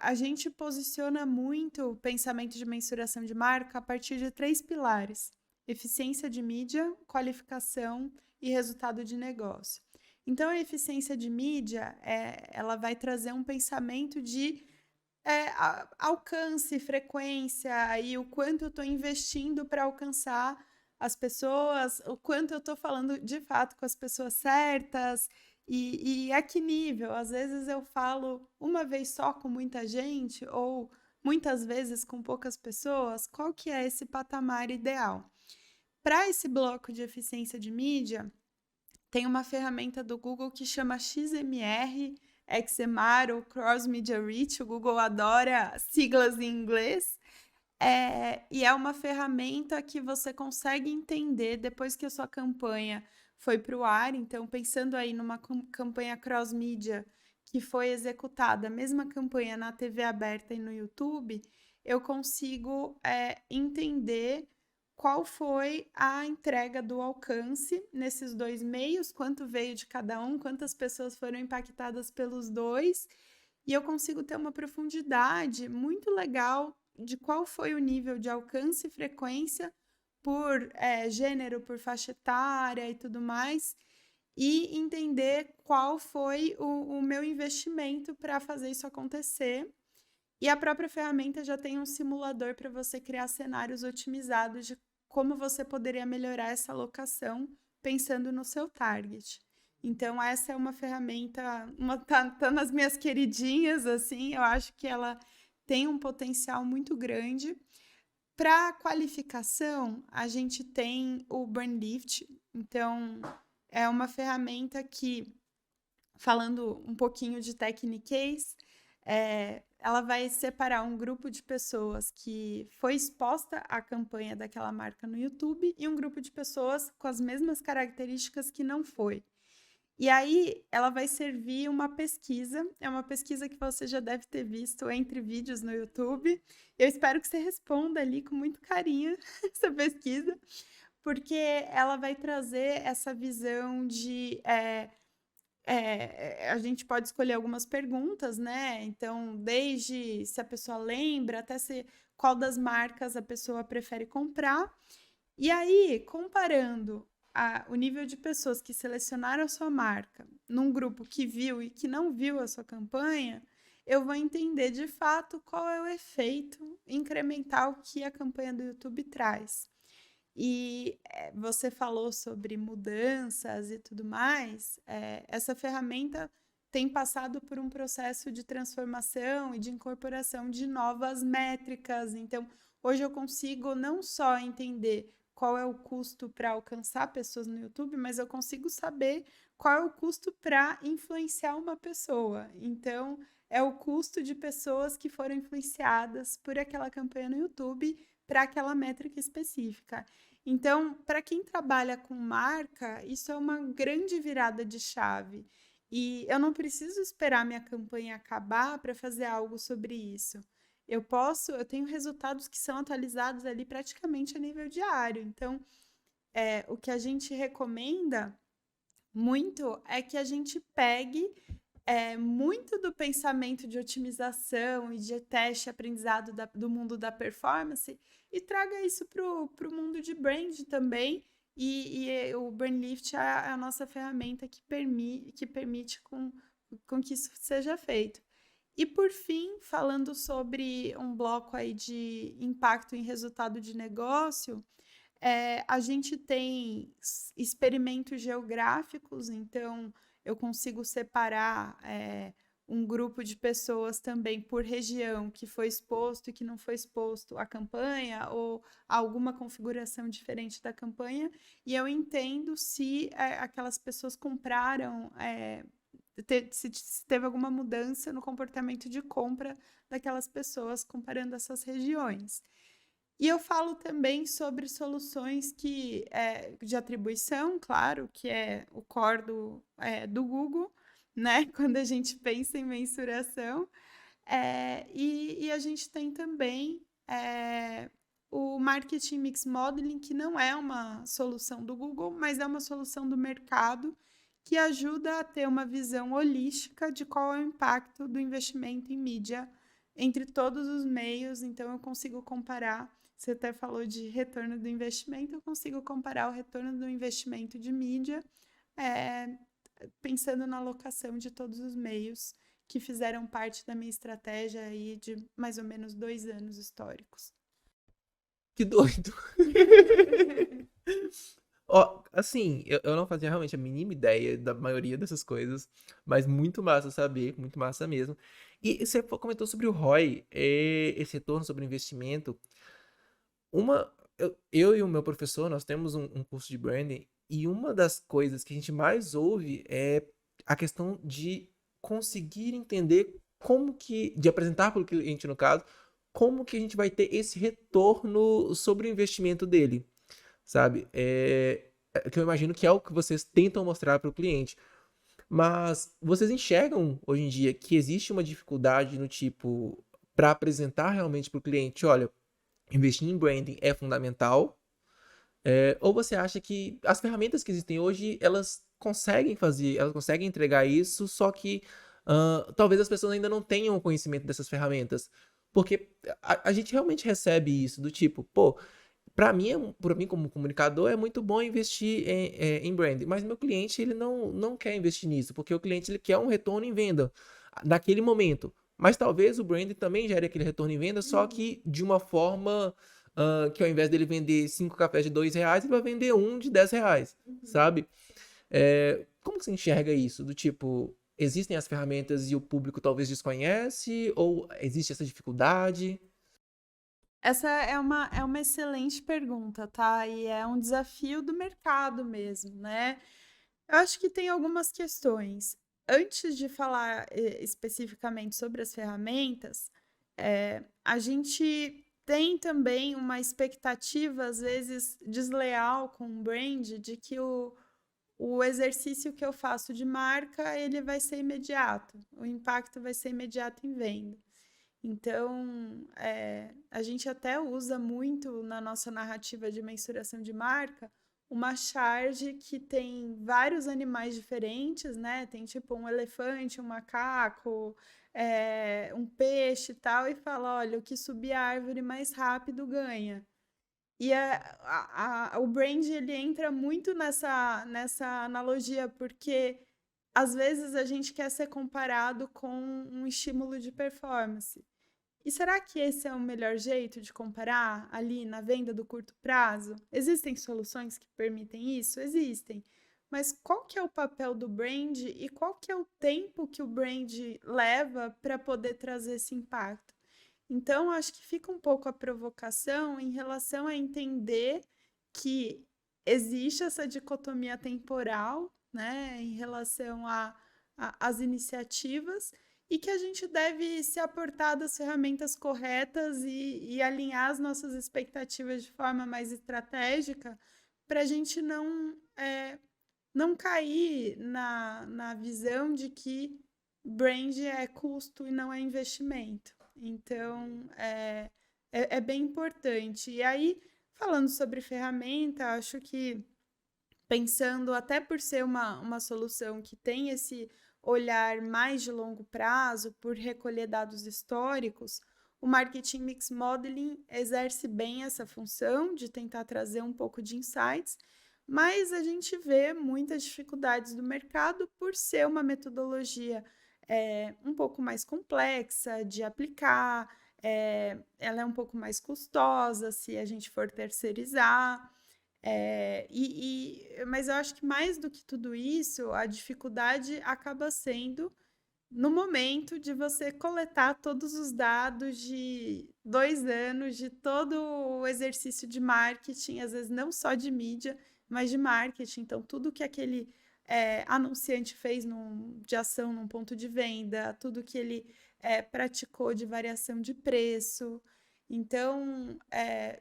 a gente posiciona muito o pensamento de mensuração de marca a partir de 3 pilares: eficiência de mídia, qualificação e resultado de negócio. Então, a eficiência de mídia, ela vai trazer um pensamento de alcance, frequência e o quanto eu estou investindo para alcançar as pessoas, o quanto eu estou falando de fato com as pessoas certas e a que nível. Às vezes eu falo uma vez só com muita gente ou muitas vezes com poucas pessoas. Qual que é esse patamar ideal? Para esse bloco de eficiência de mídia, tem uma ferramenta do Google que chama XMR, XMR ou Cross Media Reach. O Google adora siglas em inglês. E é uma ferramenta que você consegue entender depois que a sua campanha foi para o ar. Então, pensando aí numa campanha cross-mídia que foi executada, a mesma campanha na TV aberta e no YouTube, eu consigo entender qual foi a entrega do alcance nesses 2 meios, quanto veio de cada um, quantas pessoas foram impactadas pelos dois, e eu consigo ter uma profundidade muito legal de qual foi o nível de alcance e frequência por gênero, por faixa etária e tudo mais, e entender qual foi o meu investimento para fazer isso acontecer. E a própria ferramenta já tem um simulador para você criar cenários otimizados de como você poderia melhorar essa alocação pensando no seu target. Então, essa é uma ferramenta, tá nas minhas queridinhas, assim, eu acho que ela tem um potencial muito grande. Para qualificação, a gente tem o BurnLift. Então, é uma ferramenta que, falando um pouquinho de techniquez, ela vai separar um grupo de pessoas que foi exposta à campanha daquela marca no YouTube e um grupo de pessoas com as mesmas características que não foi. E aí, ela vai servir uma pesquisa. É uma pesquisa que você já deve ter visto entre vídeos no YouTube. Eu espero que você responda ali com muito carinho essa pesquisa, porque ela vai trazer essa visão de a gente pode escolher algumas perguntas, né? Então, desde se a pessoa lembra, até qual das marcas a pessoa prefere comprar. E aí, comparando o nível de pessoas que selecionaram a sua marca num grupo que viu e que não viu a sua campanha, eu vou entender de fato qual é o efeito incremental que a campanha do YouTube traz. E você falou sobre mudanças e tudo mais. Essa ferramenta tem passado por um processo de transformação e de incorporação de novas métricas. Então, hoje eu consigo não só entender qual é o custo para alcançar pessoas no YouTube, mas eu consigo saber qual é o custo para influenciar uma pessoa. Então, é o custo de pessoas que foram influenciadas por aquela campanha no YouTube para aquela métrica específica. Então, para quem trabalha com marca, isso é uma grande virada de chave. E eu não preciso esperar minha campanha acabar para fazer algo sobre isso. Eu tenho resultados que são atualizados ali praticamente a nível diário. Então, o que a gente recomenda muito é que a gente pegue muito do pensamento de otimização e de teste e aprendizado do mundo da performance e traga isso para o mundo de brand também. E o BurnLift é a nossa ferramenta que permite com que isso seja feito. E por fim, falando sobre um bloco aí de impacto em resultado de negócio, a gente tem experimentos geográficos. Então eu consigo separar um grupo de pessoas também por região que foi exposto e que não foi exposto à campanha ou a alguma configuração diferente da campanha, e eu entendo se aquelas pessoas compraram, se teve alguma mudança no comportamento de compra daquelas pessoas comparando essas regiões. E eu falo também sobre soluções de atribuição, claro, que é o core do Google, né? Quando a gente pensa em mensuração. E a gente tem também Marketing Mix Modeling, que não é uma solução do Google, mas é uma solução do mercado que ajuda a ter uma visão holística de qual é o impacto do investimento em mídia entre todos os meios. Então, eu consigo comparar, você até falou de retorno do investimento, eu consigo comparar o retorno do investimento de mídia pensando na alocação de todos os meios que fizeram parte da minha estratégia aí de mais ou menos 2 anos históricos. Que doido. Ó, assim, eu não fazia realmente a mínima ideia da maioria dessas coisas, mas muito massa saber, muito massa mesmo. E você comentou sobre o ROI, esse retorno sobre investimento. Eu e o meu professor, nós temos um curso de branding, e uma das coisas que a gente mais ouve é a questão de conseguir entender de apresentar para o cliente, no caso, como que a gente vai ter esse retorno sobre o investimento dele, sabe? Que eu imagino que é o que vocês tentam mostrar para o cliente. Mas vocês enxergam hoje em dia que existe uma dificuldade no tipo para apresentar realmente para o cliente, olha, investir em branding é fundamental? Ou você acha que as ferramentas que existem hoje, elas conseguem entregar isso, só que talvez as pessoas ainda não tenham o conhecimento dessas ferramentas? Porque a gente realmente recebe isso, do tipo, pô, pra mim como comunicador, é muito bom investir em branding, mas meu cliente, ele não quer investir nisso, porque o cliente, ele quer um retorno em venda naquele momento. Mas talvez o branding também gere aquele retorno em venda, só que de uma forma que ao invés dele vender 5 cafés de R$ 2, ele vai vender um de R$ 10, sabe? Como que você enxerga isso? Do tipo, existem as ferramentas e o público talvez desconhece? Ou existe essa dificuldade? Essa é uma excelente pergunta, tá? E é um desafio do mercado mesmo, né? Eu acho que tem algumas questões. Antes de falar especificamente sobre as ferramentas, a gente tem também uma expectativa, às vezes, desleal com o brand, de que o exercício que eu faço de marca, ele vai ser imediato, o impacto vai ser imediato em venda. Então, a gente até usa muito na nossa narrativa de mensuração de marca uma charge que tem vários animais diferentes, né? Tem tipo um elefante, um macaco, um peixe e tal, e fala: olha, o que subir a árvore mais rápido ganha. E o brand ele entra muito nessa analogia, porque às vezes a gente quer ser comparado com um estímulo de performance. E será que esse é o melhor jeito de comparar ali na venda do curto prazo? Existem soluções que permitem isso? Existem. Mas qual que é o papel do brand e qual que é o tempo que o brand leva para poder trazer esse impacto? Então, acho que fica um pouco a provocação em relação a entender que existe essa dicotomia temporal, né, em relação às iniciativas, e que a gente deve se aportar das ferramentas corretas e alinhar as nossas expectativas de forma mais estratégica para a gente não cair na visão de que brand é custo e não é investimento. Então, é bem importante. E aí, falando sobre ferramenta, acho que pensando até por ser uma solução que tem esse olhar mais de longo prazo, por recolher dados históricos, o Marketing Mix Modeling exerce bem essa função de tentar trazer um pouco de insights, mas a gente vê muitas dificuldades do mercado por ser uma metodologia um pouco mais complexa de aplicar, ela é um pouco mais custosa se a gente for terceirizar. Mas eu acho que mais do que tudo isso, a dificuldade acaba sendo no momento de você coletar todos os dados de 2 anos, de todo o exercício de marketing, às vezes não só de mídia, mas de marketing. Então, tudo que aquele anunciante fez de ação num ponto de venda, tudo que ele praticou de variação de preço. Então,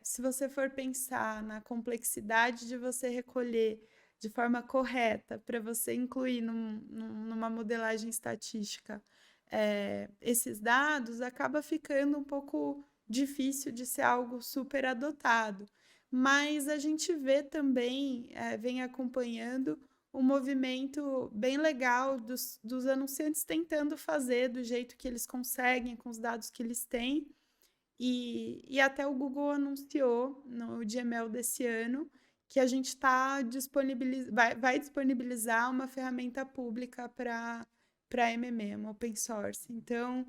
se você for pensar na complexidade de você recolher de forma correta para você incluir numa modelagem estatística esses dados, acaba ficando um pouco difícil de ser algo super adotado. Mas a gente vê também, vem acompanhando um movimento bem legal dos anunciantes tentando fazer do jeito que eles conseguem, com os dados que eles têm. E até o Google anunciou no GML desse ano que a gente vai disponibilizar uma ferramenta pública para MMM, open source. Então,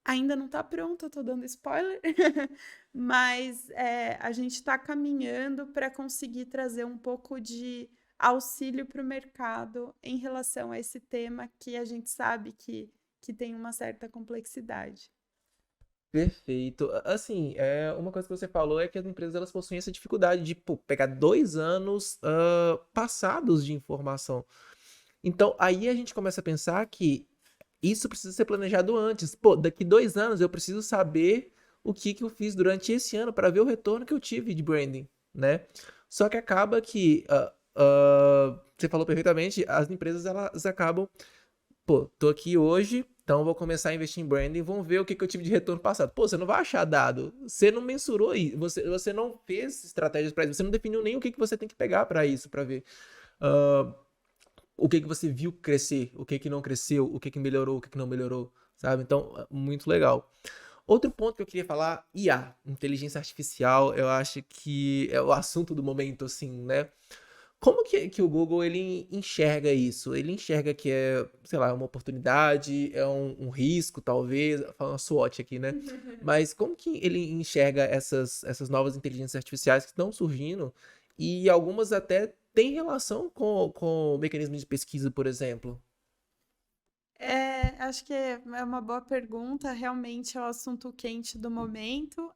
ainda não está pronto, eu estou dando spoiler, mas a gente está caminhando para conseguir trazer um pouco de auxílio para o mercado em relação a esse tema que a gente sabe que tem uma certa complexidade. Perfeito. Assim, uma coisa que você falou é que as empresas elas possuem essa dificuldade de pô, pegar 2 anos passados de informação. Então, aí a gente começa a pensar que isso precisa ser planejado antes. Pô, daqui 2 anos eu preciso saber o que eu fiz durante esse ano para ver o retorno que eu tive de branding, né? Só que acaba que, você falou perfeitamente, as empresas elas acabam, pô, tô aqui hoje, então vou começar a investir em branding, vamos ver o que eu tive de retorno passado. Pô, você não vai achar dado, você não mensurou aí, você não fez estratégias para isso, você não definiu nem o que você tem que pegar para isso, para ver. Ah, o que você viu crescer, o que não cresceu, o que melhorou, o que não melhorou, sabe? Então, muito legal. Outro ponto que eu queria falar, IA, inteligência artificial, eu acho que é o assunto do momento, assim, né? Como que o Google ele enxerga isso? Ele enxerga que é, sei lá, uma oportunidade, é um risco, talvez, falando SWOT aqui, né? Mas como que ele enxerga essas novas inteligências artificiais que estão surgindo e algumas até têm relação com mecanismos de pesquisa, por exemplo? Acho que é uma boa pergunta, realmente é o assunto quente do momento.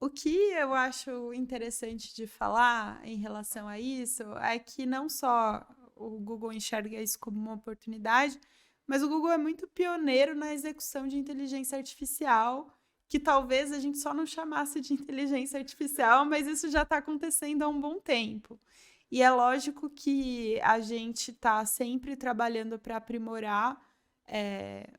O que eu acho interessante de falar em relação a isso é que não só o Google enxerga isso como uma oportunidade, mas o Google é muito pioneiro na execução de inteligência artificial, que talvez a gente só não chamasse de inteligência artificial, mas isso já está acontecendo há um bom tempo. E é lógico que a gente está sempre trabalhando para aprimorar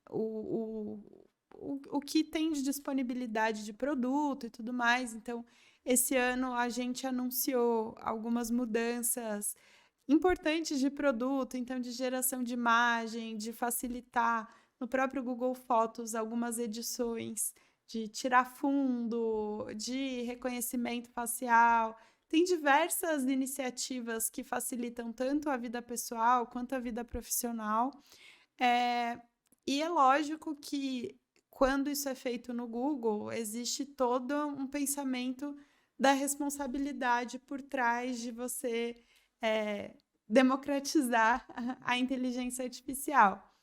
o que tem de disponibilidade de produto e tudo mais. Então, esse ano a gente anunciou algumas mudanças importantes de produto, então de geração de imagem, de facilitar no próprio Google Fotos algumas edições, de tirar fundo, de reconhecimento facial. Tem diversas iniciativas que facilitam tanto a vida pessoal quanto a vida profissional. É, e é lógico que quando isso é feito no Google, existe todo um pensamento da responsabilidade por trás de você democratizar a inteligência artificial.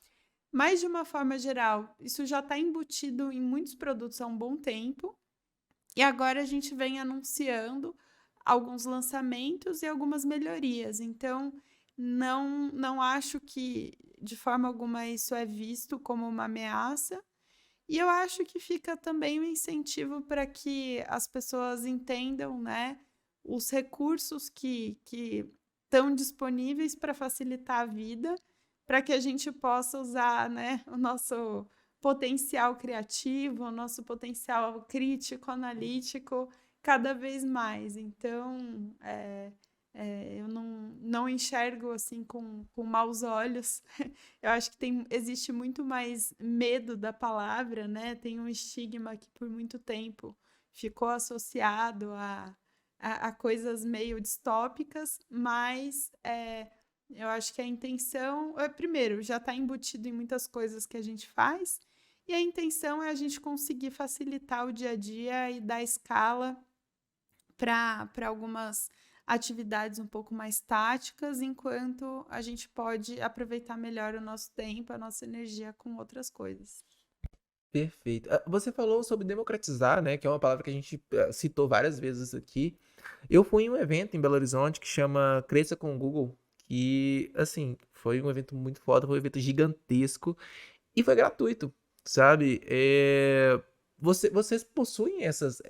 Mas, de uma forma geral, isso já está embutido em muitos produtos há um bom tempo, e agora a gente vem anunciando alguns lançamentos e algumas melhorias. Então, não acho que, de forma alguma, isso é visto como uma ameaça. E eu acho que fica também um incentivo para que as pessoas entendam, né, os recursos que estão disponíveis para facilitar a vida, para que a gente possa usar, né, o nosso potencial criativo, o nosso potencial crítico, analítico, cada vez mais. Então, eu não enxergo assim com maus olhos. Eu acho que existe muito mais medo da palavra, né? Tem um estigma que por muito tempo ficou associado a coisas meio distópicas, mas eu acho que a intenção, primeiro, já está embutido em muitas coisas que a gente faz, e a intenção é a gente conseguir facilitar o dia a dia e dar escala para algumas atividades um pouco mais táticas, enquanto a gente pode aproveitar melhor o nosso tempo, a nossa energia com outras coisas. Perfeito. Você falou sobre democratizar, né? Que é uma palavra que a gente citou várias vezes aqui. Eu fui em um evento em Belo Horizonte que chama Cresça com o Google, que, assim, foi um evento muito foda, foi um evento gigantesco e foi gratuito, sabe? Vocês possuem esses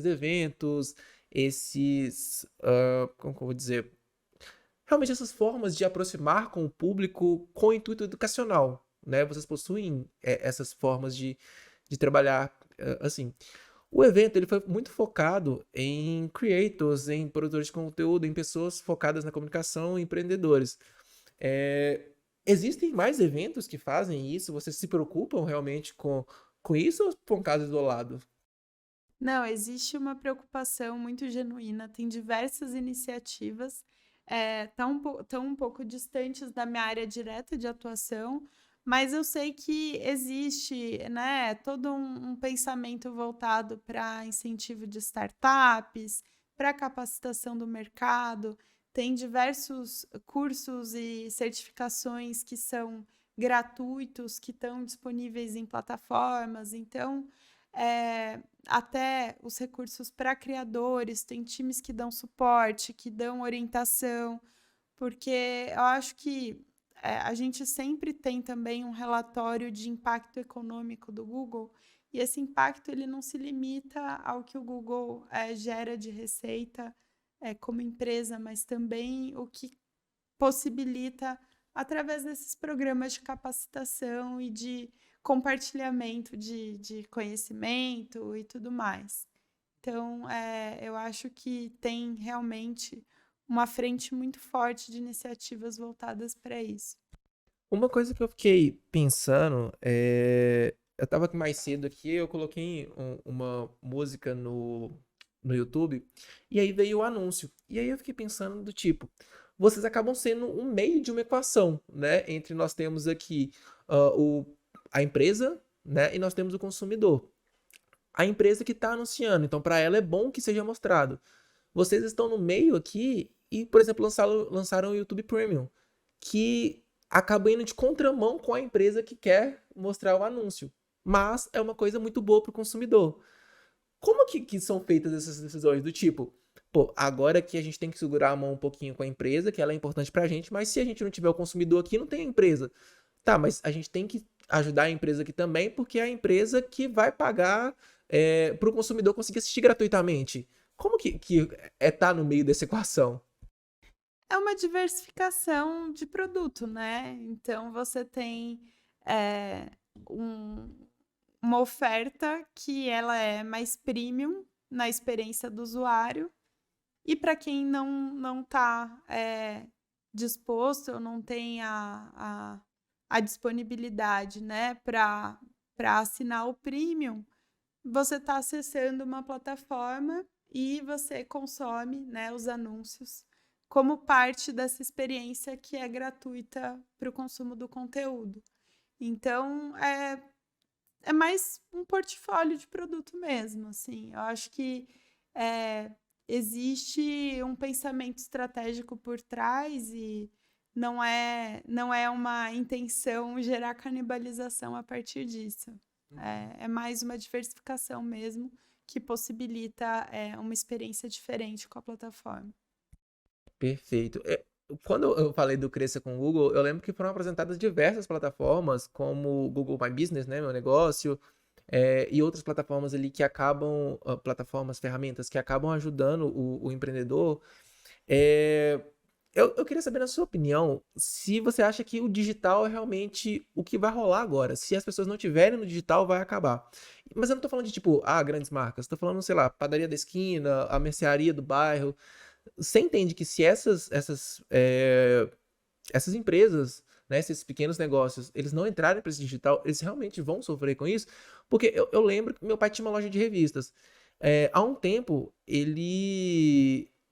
eventos, como que eu vou dizer? Realmente essas formas de aproximar com o público com intuito educacional, né? Vocês possuem essas formas de trabalhar assim, o evento ele foi muito focado em creators, em produtores de conteúdo, em pessoas focadas na comunicação, empreendedores. É, existem mais eventos que fazem isso? Vocês se preocupam realmente com isso ou foi um caso isolado? Não, existe uma preocupação muito genuína, tem diversas iniciativas, tão um pouco distantes da minha área direta de atuação, mas eu sei que existe, né, todo um pensamento voltado para incentivo de startups, para capacitação do mercado, tem diversos cursos e certificações que são gratuitos, que estão disponíveis em plataformas, então, até os recursos para criadores, tem times que dão suporte, que dão orientação, porque eu acho que a gente sempre tem também um relatório de impacto econômico do Google, e esse impacto ele não se limita ao que o Google gera de receita como empresa, mas também o que possibilita através desses programas de capacitação e de compartilhamento de conhecimento e tudo mais. Então, eu acho que tem realmente uma frente muito forte de iniciativas voltadas para isso. Uma coisa que eu fiquei pensando eu tava aqui mais cedo aqui, eu coloquei uma música no YouTube e aí veio o anúncio. E aí eu fiquei pensando do tipo, vocês acabam sendo um meio de uma equação, né? Entre nós temos aqui a empresa, né? E nós temos o consumidor. A empresa que está anunciando, então para ela é bom que seja mostrado. Vocês estão no meio aqui e, por exemplo, lançaram o YouTube Premium, que acaba indo de contramão com a empresa que quer mostrar o anúncio. Mas é uma coisa muito boa para o consumidor. Como que são feitas essas decisões? Do tipo, pô, agora que a gente tem que segurar a mão um pouquinho com a empresa, que ela é importante pra gente, mas se a gente não tiver o consumidor aqui, não tem a empresa. Tá, mas a gente tem que ajudar a empresa aqui também, porque é a empresa que vai pagar para o consumidor conseguir assistir gratuitamente. Como que tá no meio dessa equação? É uma diversificação de produto, né? Então você tem eh, um- uma oferta que ela é mais premium na experiência do usuário, e para quem não está disposto ou não tem a disponibilidade, né, para assinar o premium, você está acessando uma plataforma e você consome, né, os anúncios como parte dessa experiência que é gratuita para o consumo do conteúdo. Então, é mais um portfólio de produto mesmo, assim. Eu acho que é, existe um pensamento estratégico por trás e não é uma intenção gerar canibalização a partir disso. É mais uma diversificação mesmo que possibilita uma experiência diferente com a plataforma. Perfeito. Quando eu falei do Cresça com o Google, eu lembro que foram apresentadas diversas plataformas, como o Google My Business, né, meu negócio, e outras plataformas ali que acabam, plataformas, ferramentas que acabam ajudando o empreendedor. É, eu queria saber, na sua opinião, se você acha que o digital é realmente o que vai rolar agora. Se as pessoas não tiverem no digital, vai acabar. Mas eu não tô falando de, tipo, grandes marcas. Tô falando, sei lá, padaria da esquina, a mercearia do bairro. Você entende que se essas empresas, né, esses pequenos negócios, eles não entrarem para esse digital, eles realmente vão sofrer com isso? Porque eu lembro que meu pai tinha uma loja de revistas. Há um tempo,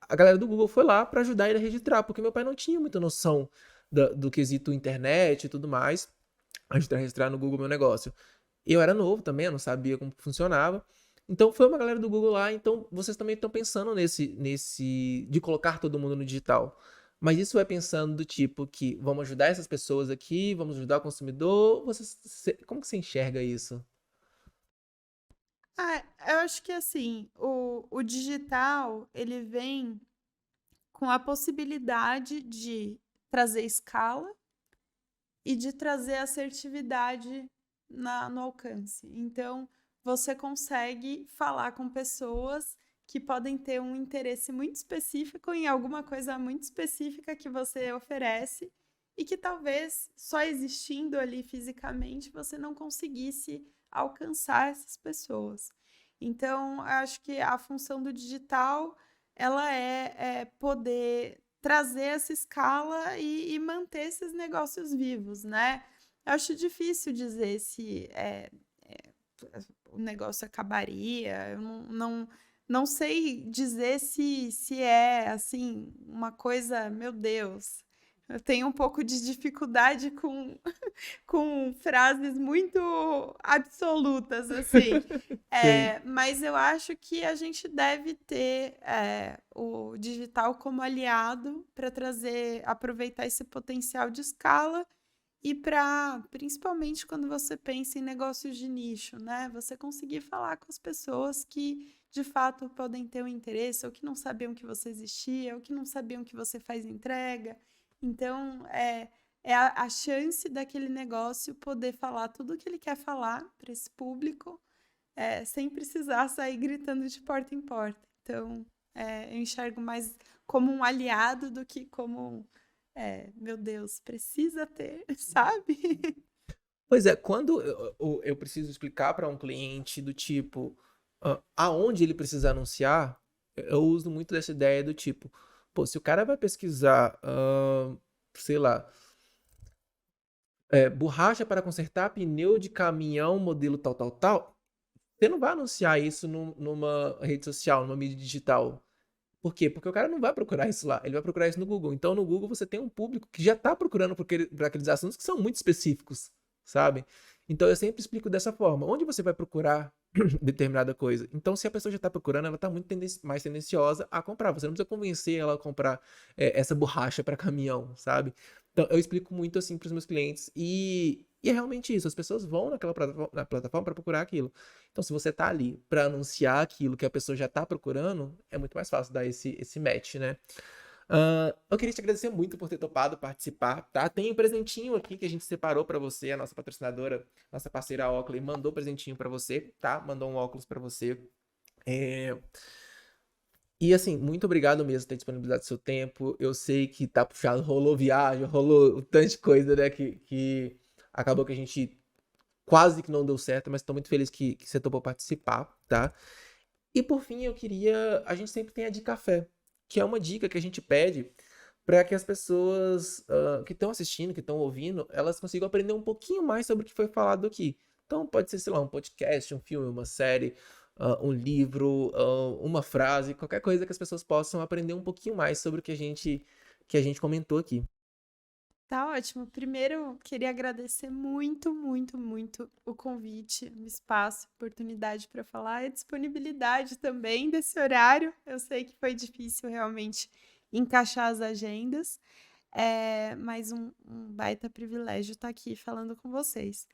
a galera do Google foi lá para ajudar ele a registrar, porque meu pai não tinha muita noção do quesito internet e tudo mais, ajudar a registrar no Google meu negócio. Eu era novo também, eu não sabia como funcionava. Então foi uma galera do Google lá, então vocês também estão pensando nesse de colocar todo mundo no digital. Mas isso é pensando do tipo que vamos ajudar essas pessoas aqui, vamos ajudar o consumidor. Como que você enxerga isso? Eu acho que assim, o digital ele vem com a possibilidade de trazer escala e de trazer assertividade no alcance. Então, você consegue falar com pessoas que podem ter um interesse muito específico em alguma coisa muito específica que você oferece e que talvez só existindo ali fisicamente você não conseguisse alcançar essas pessoas. Então, acho que a função do digital, ela é poder trazer essa escala e manter esses negócios vivos, né? Eu acho difícil dizer se o negócio acabaria. Eu não sei dizer se é assim uma coisa, meu Deus. Eu tenho um pouco de dificuldade com frases muito absolutas, assim. Sei. Mas eu acho que a gente deve ter o digital como aliado para aproveitar esse potencial de escala e para, principalmente quando você pensa em negócios de nicho, né? Você conseguir falar com as pessoas que de fato podem ter um interesse, ou que não sabiam que você existia, ou que não sabiam que você faz entrega. Então, é a chance daquele negócio poder falar tudo o que ele quer falar para esse público, sem precisar sair gritando de porta em porta. Então, eu enxergo mais como um aliado do que como meu Deus, precisa ter, sabe? Pois é, quando eu preciso explicar para um cliente do tipo aonde ele precisa anunciar, eu uso muito dessa ideia do tipo, pô, se o cara vai pesquisar, sei lá, borracha para consertar pneu de caminhão modelo tal, tal, tal, você não vai anunciar isso numa rede social, numa mídia digital. Por quê? Porque o cara não vai procurar isso lá, ele vai procurar isso no Google. Então, no Google você tem um público que já está procurando por aqueles assuntos que são muito específicos, sabe? Então, eu sempre explico dessa forma. Onde você vai procurar determinada coisa? Então, se a pessoa já está procurando, ela está muito mais tendenciosa a comprar. Você não precisa convencer ela a comprar essa borracha para caminhão, sabe? Então, eu explico muito assim para os meus clientes e é realmente isso. As pessoas vão na plataforma para procurar aquilo. Então, se você tá ali para anunciar aquilo que a pessoa já tá procurando, é muito mais fácil dar esse match, né? Eu queria te agradecer muito por ter topado participar, tá? Tem um presentinho aqui que a gente separou para você, a nossa patrocinadora, nossa parceira Oakley, mandou presentinho para você, tá? Mandou um óculos para você. E assim, muito obrigado mesmo por ter disponibilizado seu tempo. Eu sei que tá puxado, rolou viagem, rolou um tanto de coisa, né? Que acabou que a gente quase que não deu certo, mas tô muito feliz que você topou participar, tá? E por fim, a gente sempre tem a de café, que é uma dica que a gente pede para que as pessoas que estão assistindo, que estão ouvindo, elas consigam aprender um pouquinho mais sobre o que foi falado aqui. Então pode ser, sei lá, um podcast, um filme, uma série, um livro, uma frase, qualquer coisa que as pessoas possam aprender um pouquinho mais sobre o que a gente comentou aqui. Tá ótimo. Primeiro, queria agradecer muito, muito, muito o convite, o espaço, a oportunidade para falar e a disponibilidade também desse horário. Eu sei que foi difícil realmente encaixar as agendas, mas um baita privilégio estar aqui falando com vocês.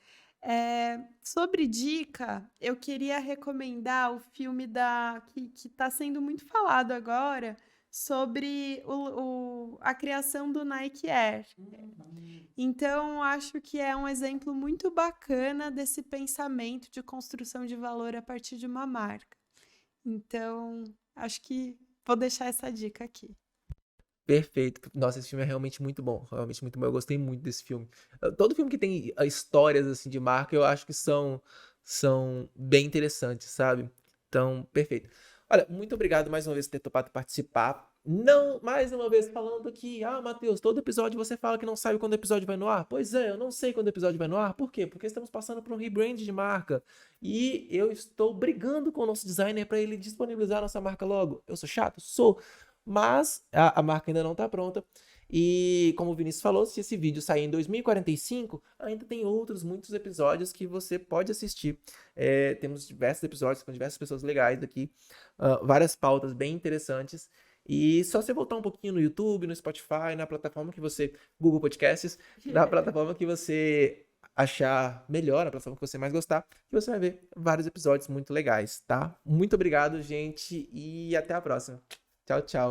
Sobre dica, eu queria recomendar o filme que está sendo muito falado agora sobre a criação do Nike Air. Então, acho que é um exemplo muito bacana desse pensamento de construção de valor a partir de uma marca. Então, acho que vou deixar essa dica aqui. Perfeito. Nossa, esse filme é realmente muito bom. Realmente muito bom. Eu gostei muito desse filme. Todo filme que tem histórias assim de marca, eu acho que são bem interessantes, sabe? Então, perfeito. Olha, muito obrigado mais uma vez por ter topado participar. Não, mais uma vez falando que, Matheus, todo episódio você fala que não sabe quando o episódio vai no ar. Pois é, eu não sei quando o episódio vai no ar. Por quê? Porque estamos passando por um rebrand de marca. E eu estou brigando com o nosso designer para ele disponibilizar nossa marca logo. Eu sou chato? Sou. Mas a marca ainda não está pronta. E como o Vinícius falou, se esse vídeo sair em 2045, ainda tem muitos episódios que você pode assistir. Temos diversos episódios com diversas pessoas legais aqui, várias pautas bem interessantes. E só você voltar um pouquinho no YouTube, no Spotify, na plataforma que você... Google Podcasts, na plataforma que você achar melhor, na plataforma que você mais gostar, que você vai ver vários episódios muito legais, tá? Muito obrigado, gente, e até a próxima. Tchau, tchau.